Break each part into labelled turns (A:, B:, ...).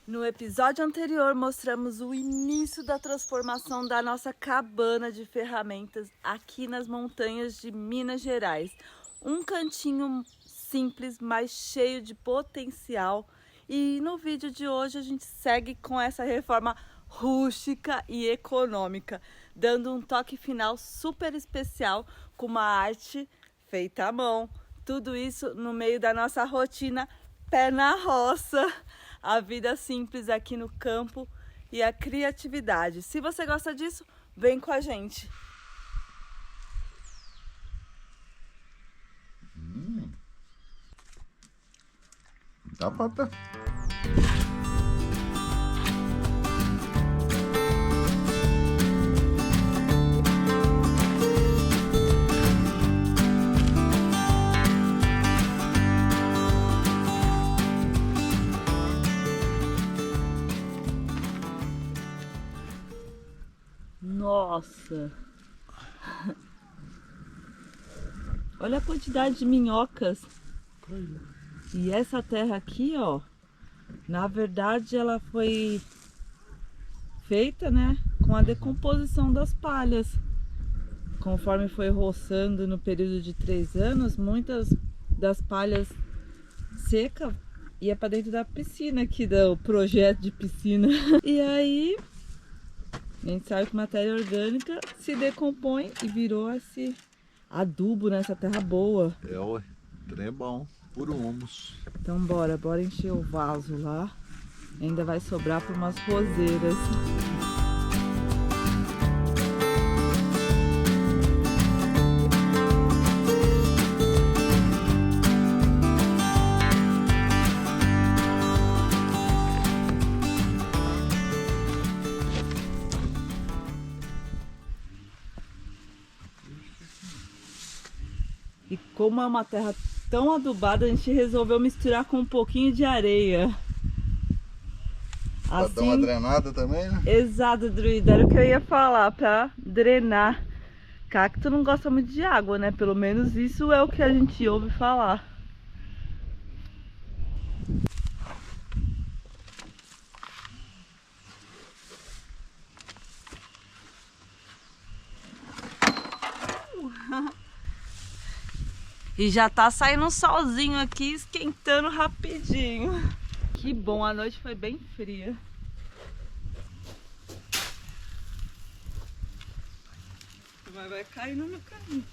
A: No episódio anterior, mostramos o início da transformação da nossa cabana de ferramentas aqui nas montanhas de Minas Gerais. Um cantinho simples, mas cheio de potencial. E no vídeo de hoje a gente segue com essa reforma rústica e econômica, dando um toque final super especial com uma arte feita à mão. Tudo isso no meio da nossa rotina pé na roça. A vida simples aqui no campo e a criatividade. Se você gosta disso, vem com a gente.
B: Dá pra...
A: Nossa! Olha a quantidade de minhocas. E essa terra aqui, ó, na verdade ela foi feita, né, com a decomposição das palhas. Conforme foi roçando no período de 3 anos, muitas das palhas secas ia para dentro da piscina aqui, do projeto de piscina. E aí a gente sabe que matéria orgânica se decompõe e virou esse adubo nessa terra boa.
B: É, ué. Trem bom. Puro humus.
A: Então bora encher o vaso lá. Ainda vai sobrar para umas roseiras. E como é uma terra tão adubada, a gente resolveu misturar com um pouquinho de areia.
B: Pra dar uma drenada também, né?
A: Exato, druida. Era o que eu ia falar, pra drenar. Cacto não gosta muito de água, né? Pelo menos isso é o que a gente ouve falar. E já tá saindo um solzinho aqui, esquentando rapidinho. Que bom, a noite foi bem fria. Mas vai cair no meu caminho.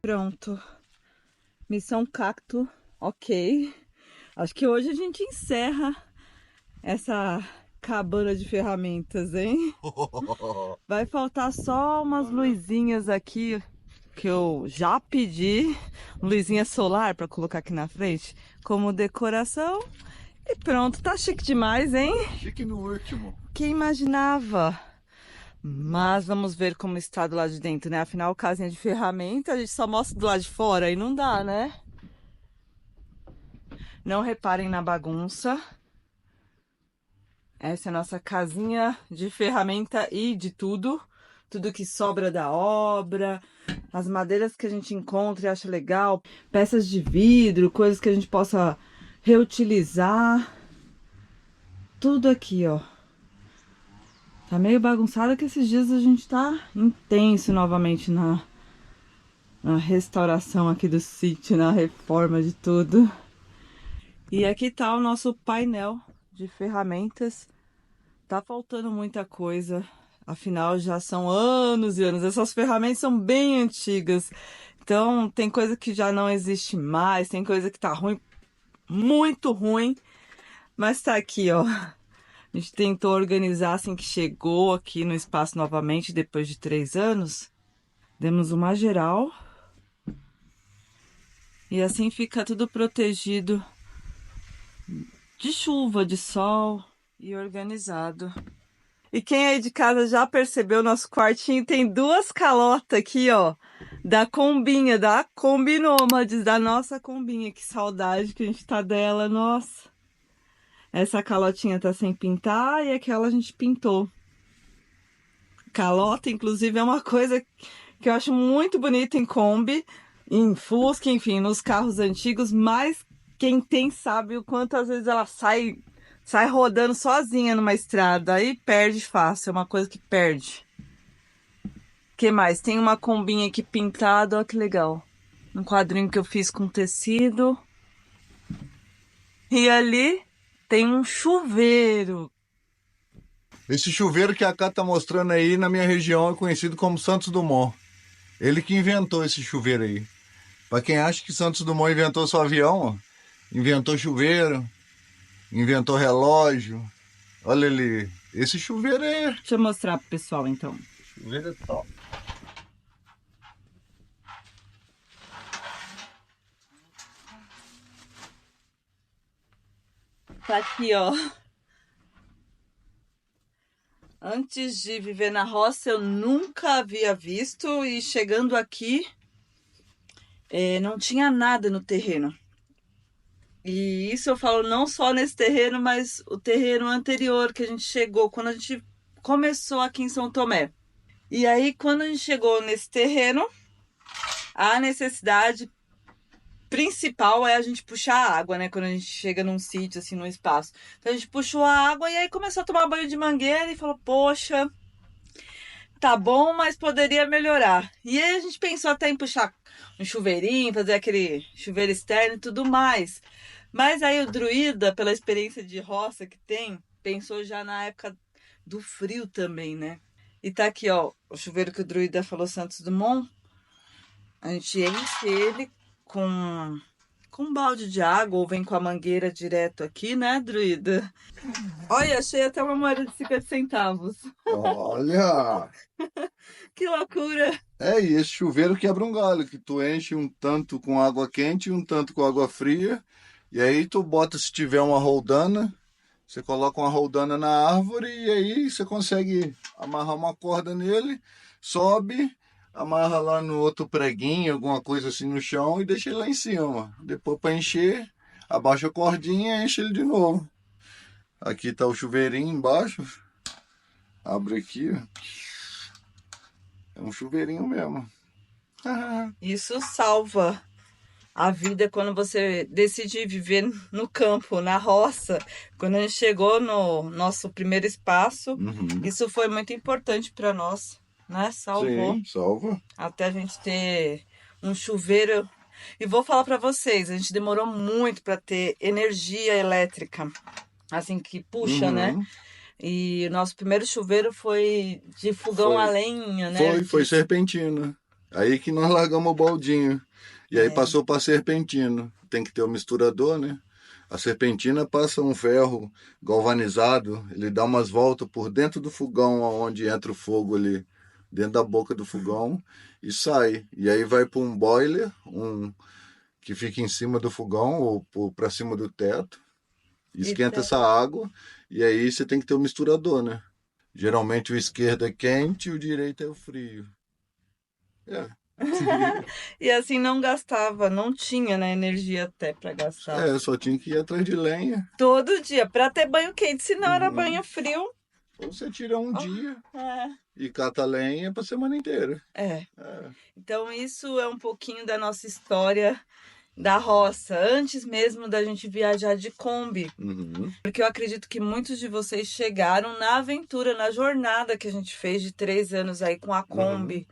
A: Pronto. Missão cacto, ok. Acho que hoje a gente encerra essa cabana de ferramentas, hein? Vai faltar só umas luzinhas aqui que eu já pedi. Luzinha solar para colocar aqui na frente como decoração. E pronto, tá chique demais, hein?
B: Chique no último.
A: Quem imaginava? Mas vamos ver como está do lado de dentro, né? Afinal, casinha de ferramenta, a gente só mostra do lado de fora e não dá, né? Não reparem na bagunça. Essa é a nossa casinha de ferramenta e de tudo. Tudo que sobra da obra. As madeiras que a gente encontra e acha legal. Peças de vidro, coisas que a gente possa reutilizar. Tudo aqui, ó. Tá meio bagunçado que esses dias a gente tá intenso novamente na restauração aqui do sítio, na reforma de tudo. E aqui tá o nosso painel de ferramentas. Tá faltando muita coisa, afinal já são anos e anos. Essas ferramentas são bem antigas, então tem coisa que já não existe mais, tem coisa que tá ruim, muito ruim, mas tá aqui, ó. A gente tentou organizar assim que chegou aqui no espaço novamente, depois de 3 anos. Demos uma geral. E assim fica tudo protegido de chuva, de sol e organizado. E quem aí de casa já percebeu, nosso quartinho tem 2 calotas aqui, ó. Da combinha, da Kombi Nômades, da nossa combinha. Que saudade que a gente tá dela, nossa. Essa calotinha tá sem pintar e aquela a gente pintou. Calota, inclusive, é uma coisa que eu acho muito bonita em Kombi, em Fusca, enfim, nos carros antigos, mas quem tem sabe o quanto às vezes ela sai rodando sozinha numa estrada, aí perde fácil, é uma coisa que perde. Que mais? Tem uma combinha aqui pintada, olha que legal. Um quadrinho que eu fiz com tecido. E ali tem um chuveiro.
B: Esse chuveiro que a Cá tá mostrando aí na minha região é conhecido como Santos Dumont. Ele que inventou esse chuveiro aí. Para quem acha que Santos Dumont inventou só avião, ó, inventou chuveiro, inventou relógio. Olha ali, esse chuveiro é...
A: Deixa eu mostrar pro pessoal então.
B: Chuveiro é top.
A: Tá aqui, ó. Antes de viver na roça, eu nunca havia visto e chegando aqui, não tinha nada no terreno. E isso eu falo não só nesse terreno, mas o terreno anterior que a gente chegou, quando a gente começou aqui em São Tomé. E aí, quando a gente chegou nesse terreno, a necessidade principal é a gente puxar a água, né? Quando a gente chega num sítio, assim, num espaço. Então a gente puxou a água e aí começou a tomar banho de mangueira e falou, poxa, tá bom, mas poderia melhorar. E aí a gente pensou até em puxar um chuveirinho, fazer aquele chuveiro externo e tudo mais. Mas aí o Druida, pela experiência de roça que tem, pensou já na época do frio também, né? E tá aqui, ó, o chuveiro que o Druida falou, Santos Dumont. A gente enche ele com um balde de água ou vem com a mangueira direto aqui, né, Druida? Olha, achei até uma moeda de 50 centavos.
B: Olha!
A: Que loucura!
B: E esse chuveiro quebra um galho, que tu enche um tanto com água quente e um tanto com água fria. E aí tu bota, se tiver uma roldana, você coloca uma roldana na árvore e aí você consegue amarrar uma corda nele, sobe, amarra lá no outro preguinho, alguma coisa assim no chão e deixa ele lá em cima. Depois para encher, abaixa a cordinha e enche ele de novo. Aqui tá o chuveirinho embaixo. Abre aqui, ó. É um chuveirinho mesmo.
A: Isso salva a vida quando você decide viver no campo, na roça. Quando a gente chegou no nosso primeiro espaço, isso foi muito importante para nós, né? Salvou.
B: Sim, salva.
A: Até a gente ter um chuveiro. E vou falar para vocês, a gente demorou muito para ter energia elétrica, assim que puxa, né? E o nosso primeiro chuveiro foi de fogão a lenha, né?
B: Foi serpentina. Aí que nós largamos o baldinho. E aí passou para serpentina. Tem que ter o misturador, né? A serpentina passa um ferro galvanizado, ele dá umas voltas por dentro do fogão, onde entra o fogo ali, dentro da boca do fogão, e sai. E aí vai para um boiler, que fica em cima do fogão ou para cima do teto. Esquenta essa água e aí você tem que ter o misturador, né? Geralmente o esquerdo é quente e o direito é o frio.
A: E assim não gastava, não tinha, né, energia até para gastar.
B: Só tinha que ir atrás de lenha.
A: Todo dia, para ter banho quente, senão era banho frio.
B: Ou você tira um dia e cata lenha para semana inteira.
A: Então isso é um pouquinho da nossa história da roça, antes mesmo da gente viajar de Kombi. Porque eu acredito que muitos de vocês chegaram na aventura, na jornada que a gente fez de 3 anos aí com a Kombi.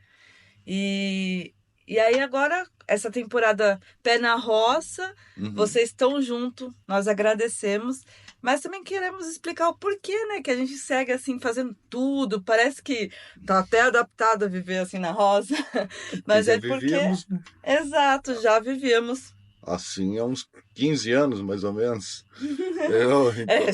A: E aí agora, essa temporada Pé na Roça, vocês estão junto, nós agradecemos. Mas também queremos explicar o porquê, né? Que a gente segue assim, fazendo tudo. Parece que tá até adaptado a viver assim na roça. Mas
B: já
A: é porque...
B: vivíamos, né?
A: Exato, já vivíamos.
B: Assim há uns 15 anos, mais ou menos.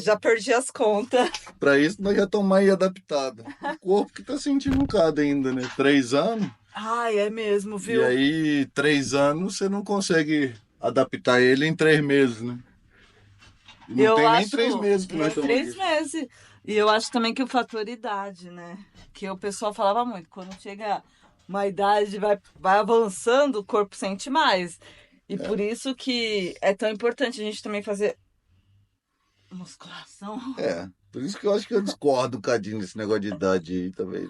A: Já perdi as contas.
B: Para isso, nós já estamos mais adaptados. O corpo que tá sentindo um bocado ainda, né? 3 anos.
A: Ai, é mesmo, viu?
B: E aí, 3 anos, você não consegue adaptar ele em 3 meses, né? E não tem nem 3 meses que nós estamos
A: 3 meses. E eu acho também que o fator idade, né? Que o pessoal falava muito. Quando chega uma idade vai avançando, o corpo sente mais. E
B: É,
A: por isso que é tão importante a gente também fazer musculação.
B: por isso que eu acho que eu discordo um cadinho desse negócio de idade aí também.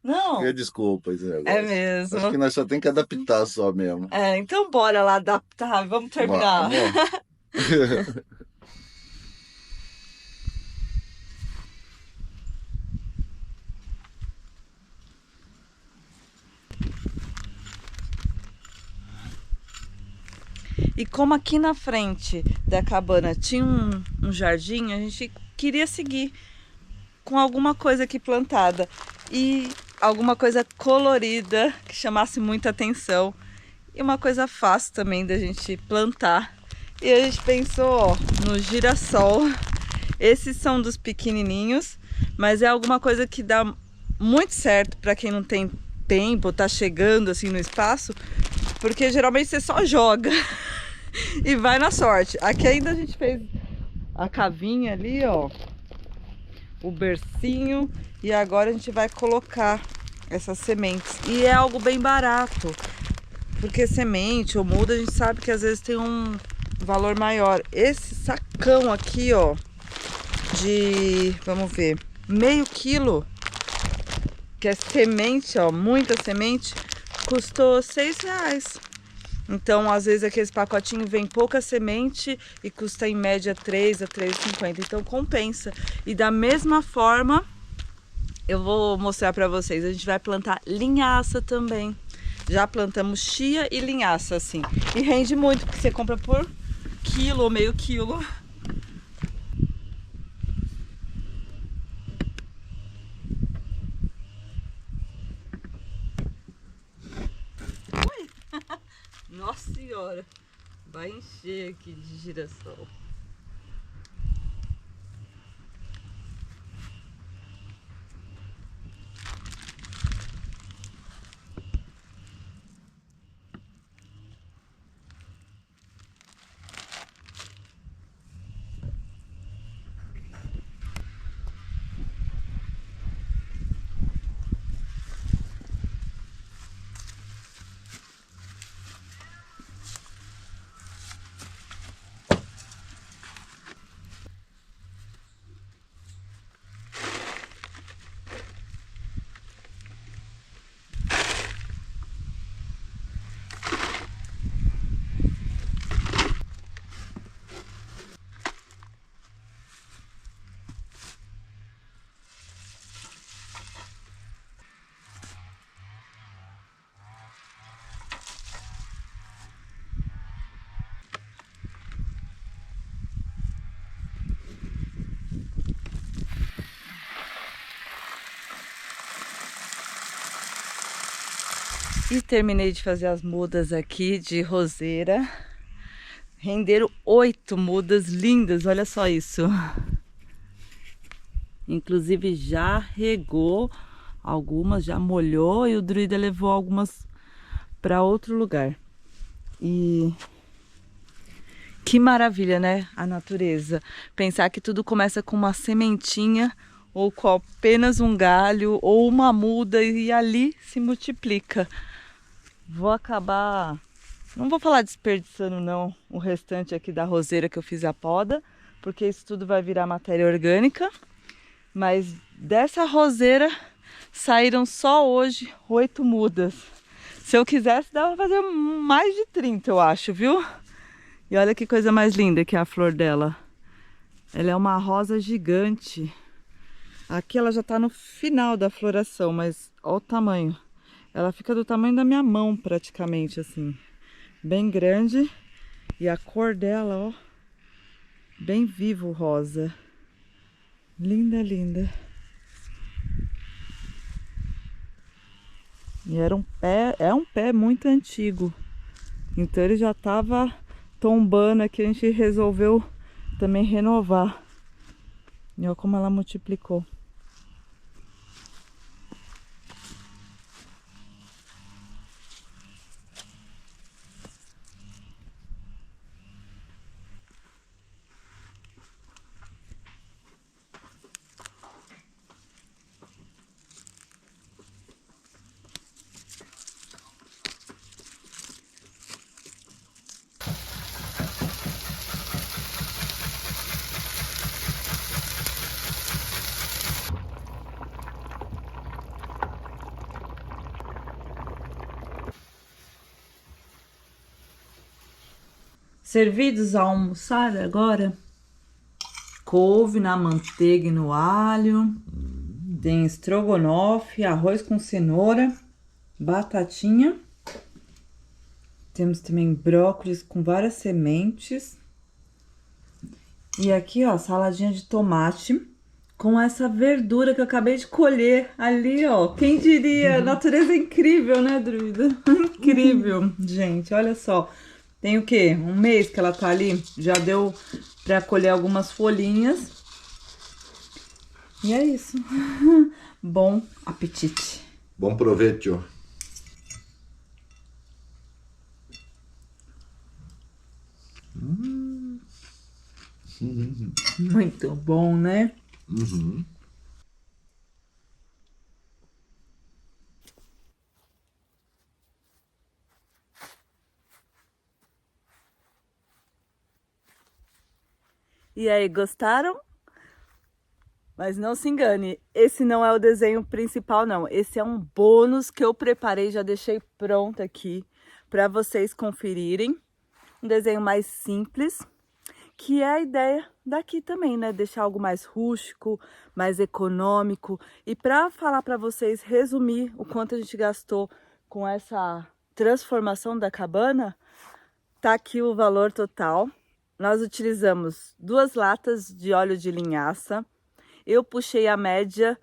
B: Não cria
A: Não,
B: desculpa esse
A: é
B: negócio. Acho que
A: mesmo.
B: nós só tem que adaptar só mesmo.
A: É, então bora lá adaptar, vamos terminar.
B: Vamos.
A: E como aqui na frente da cabana tinha um jardim, a gente queria seguir com alguma coisa aqui plantada e alguma coisa colorida que chamasse muita atenção e uma coisa fácil também da gente plantar. E a gente pensou, ó, no girassol. Esses são dos pequenininhos, mas é alguma coisa que dá muito certo para quem não tem tempo, tá chegando assim no espaço, porque geralmente você só joga e vai na sorte. Aqui ainda a gente fez a cavinha ali, ó, o bercinho, e agora a gente vai colocar essas sementes. E é algo bem barato, porque semente ou muda a gente sabe que às vezes tem um valor maior. Esse sacão aqui, ó, de, vamos ver, meio quilo, que é semente, ó, muita semente, custou R$ 6. Então, às vezes, aqueles pacotinhos vem pouca semente e custa em média 3 a 3,50. Então, compensa. E da mesma forma, eu vou mostrar para vocês. A gente vai plantar linhaça também. Já plantamos chia e linhaça, assim. E rende muito, porque você compra por quilo ou meio quilo. Nossa Senhora! Vai encher aqui de girassol. E terminei de fazer as mudas aqui de roseira. Renderam 8 mudas lindas, olha só isso. Inclusive já regou algumas, já molhou e o druida levou algumas para outro lugar. E que maravilha, né? A natureza. Pensar que tudo começa com uma sementinha ou com apenas um galho ou uma muda e ali se multiplica. Vou acabar, não vou falar desperdiçando não o restante aqui da roseira que eu fiz a poda, porque isso tudo vai virar matéria orgânica. Mas dessa roseira saíram só hoje 8 mudas. Se eu quisesse, dava pra fazer mais de 30, eu acho, viu? E olha que coisa mais linda que é a flor dela. Ela é uma rosa gigante. Aqui ela já tá no final da floração, mas olha o tamanho. Ela fica do tamanho da minha mão praticamente, assim. Bem grande. E a cor dela, ó. Bem vivo rosa. Linda, linda. E era é um pé muito antigo. Então ele já estava tombando aqui, a gente resolveu também renovar. E olha como ela multiplicou. Servidos a almoçar agora. Couve na manteiga e no alho. Tem estrogonofe, arroz com cenoura, batatinha. Temos também brócolis com várias sementes. E aqui, ó, saladinha de tomate com essa verdura que eu acabei de colher ali, ó. Quem diria? A natureza é incrível, né, Druida? Incrível, gente. Olha só. Tem o quê? Um mês que ela tá ali. Já deu pra colher algumas folhinhas. E é isso. Bom apetite.
B: Bom proveito.
A: Muito bom, né?
B: Uhum.
A: E aí, gostaram? Mas não se engane, esse não é o desenho principal, não. Esse é um bônus que eu preparei, já deixei pronto aqui para vocês conferirem. Um desenho mais simples, que é a ideia daqui também, né? Deixar algo mais rústico, mais econômico. E para falar para vocês, resumir o quanto a gente gastou com essa transformação da cabana, tá aqui o valor total. Nós utilizamos 2 latas de óleo de linhaça. Eu puxei a média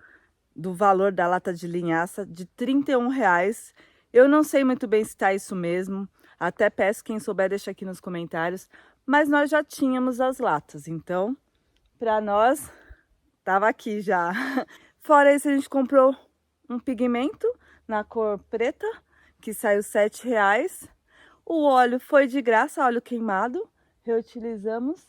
A: do valor da lata de linhaça de R$31. Eu não sei muito bem se está isso mesmo. Até peço quem souber deixar aqui nos comentários. Mas nós já tínhamos as latas, então para nós tava aqui já. Fora isso, a gente comprou um pigmento na cor preta, que saiu R$7. O óleo foi de graça, óleo queimado. Reutilizamos,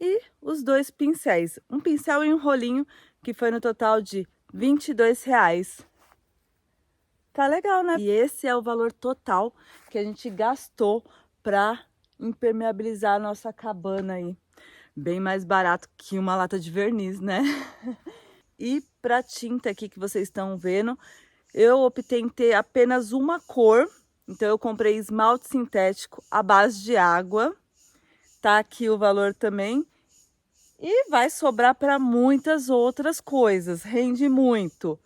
A: e os 2 pincéis, um pincel e um rolinho, que foi no total de R$22. Tá legal, né? E esse é o valor total que a gente gastou para impermeabilizar a nossa cabana aí. Bem mais barato que uma lata de verniz, né? E para tinta aqui que vocês estão vendo, eu optei em ter apenas uma cor. Então eu comprei esmalte sintético à base de água. Tá aqui o valor também. E vai sobrar para muitas outras coisas. Rende muito.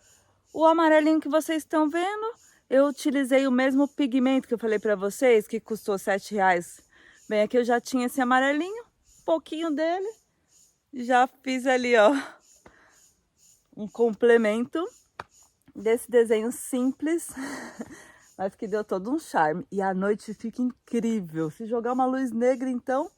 A: O amarelinho que vocês estão vendo, eu utilizei o mesmo pigmento que eu falei para vocês, que custou R$7. Bem, aqui eu já tinha esse amarelinho, um pouquinho dele. Já fiz ali, ó, um complemento desse desenho simples, mas que deu todo um charme. E a noite fica incrível. Se jogar uma luz negra, então...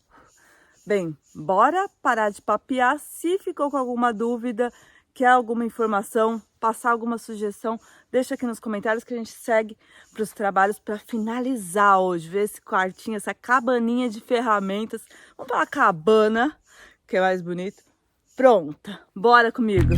A: Bem, bora parar de papear. Se ficou com alguma dúvida, quer alguma informação, passar alguma sugestão, deixa aqui nos comentários que a gente segue para os trabalhos para finalizar hoje. Ver esse quartinho, essa cabaninha de ferramentas. Vamos falar cabana, que é mais bonito. Pronta, bora comigo!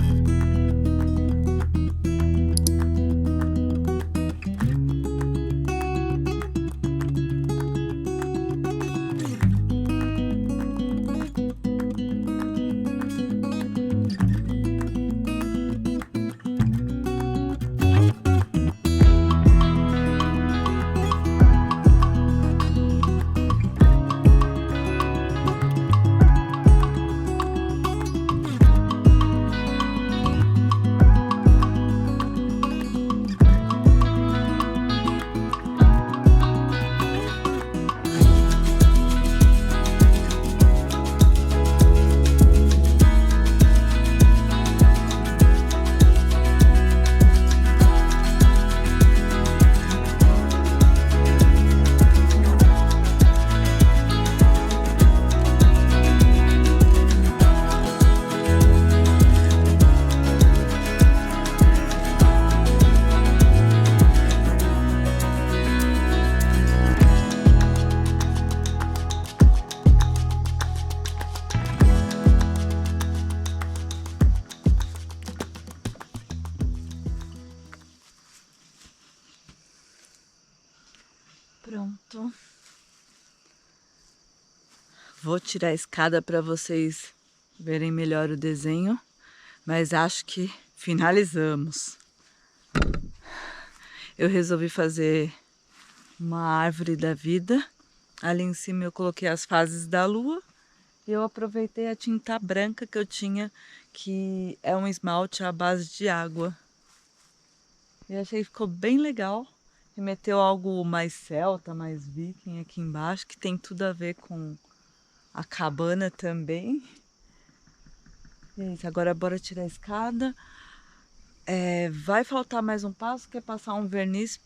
A: Pronto. Vou tirar a escada para vocês verem melhor o desenho, mas acho que finalizamos. Eu resolvi fazer uma árvore da vida Ali em cima eu coloquei as fases da lua. E eu aproveitei a tinta branca que eu tinha, que é um esmalte à base de água. E achei que ficou bem legal. Remeteu algo mais celta, mais viking aqui embaixo, que tem tudo a ver com a cabana também. E é isso, agora bora tirar a escada. Vai faltar mais um passo, que é passar um verniz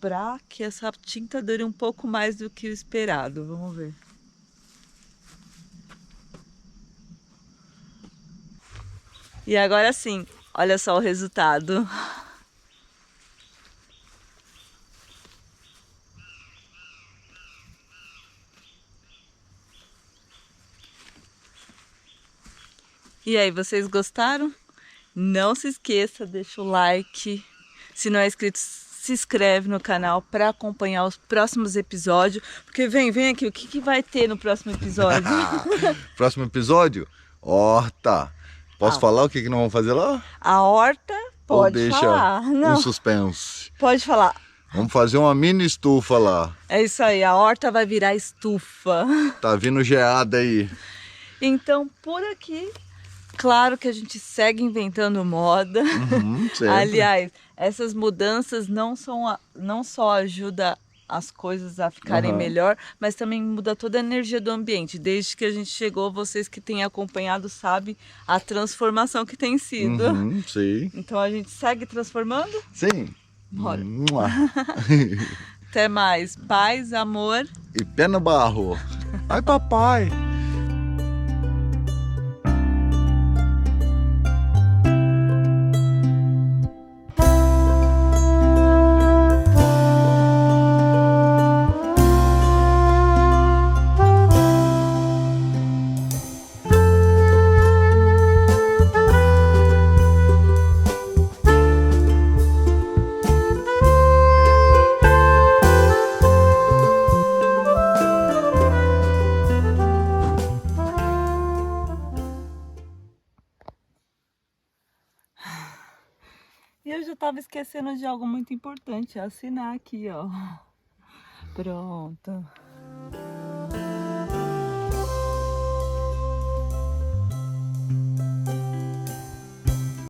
A: para que essa tinta dure um pouco mais do que o esperado. Vamos ver. E agora sim, olha só o resultado. E aí, vocês gostaram? Não se esqueça, deixa o like. Se não é inscrito, se inscreve no canal para acompanhar os próximos episódios. Porque vem aqui, o que vai ter no próximo episódio?
B: Próximo episódio, horta. Posso falar o que nós vamos fazer lá?
A: A horta,
B: Ou
A: pode
B: deixa
A: falar. Não,
B: um suspense?
A: pode falar.
B: Vamos fazer uma mini estufa lá.
A: É isso aí, a horta vai virar estufa.
B: Tá vindo geada aí.
A: Então, por aqui, claro que a gente segue inventando moda.
B: Sempre.
A: Aliás, essas mudanças não só ajudam as coisas a ficarem melhor, mas também muda toda a energia do ambiente. Desde que a gente chegou, vocês que têm acompanhado sabem a transformação que tem sido.
B: Sim.
A: Então a gente segue transformando?
B: Sim.
A: Bora. Até mais. Paz, amor.
B: E pé no barro. Ai, papai.
A: E eu já estava esquecendo de algo muito importante, assinar aqui, ó. Pronto.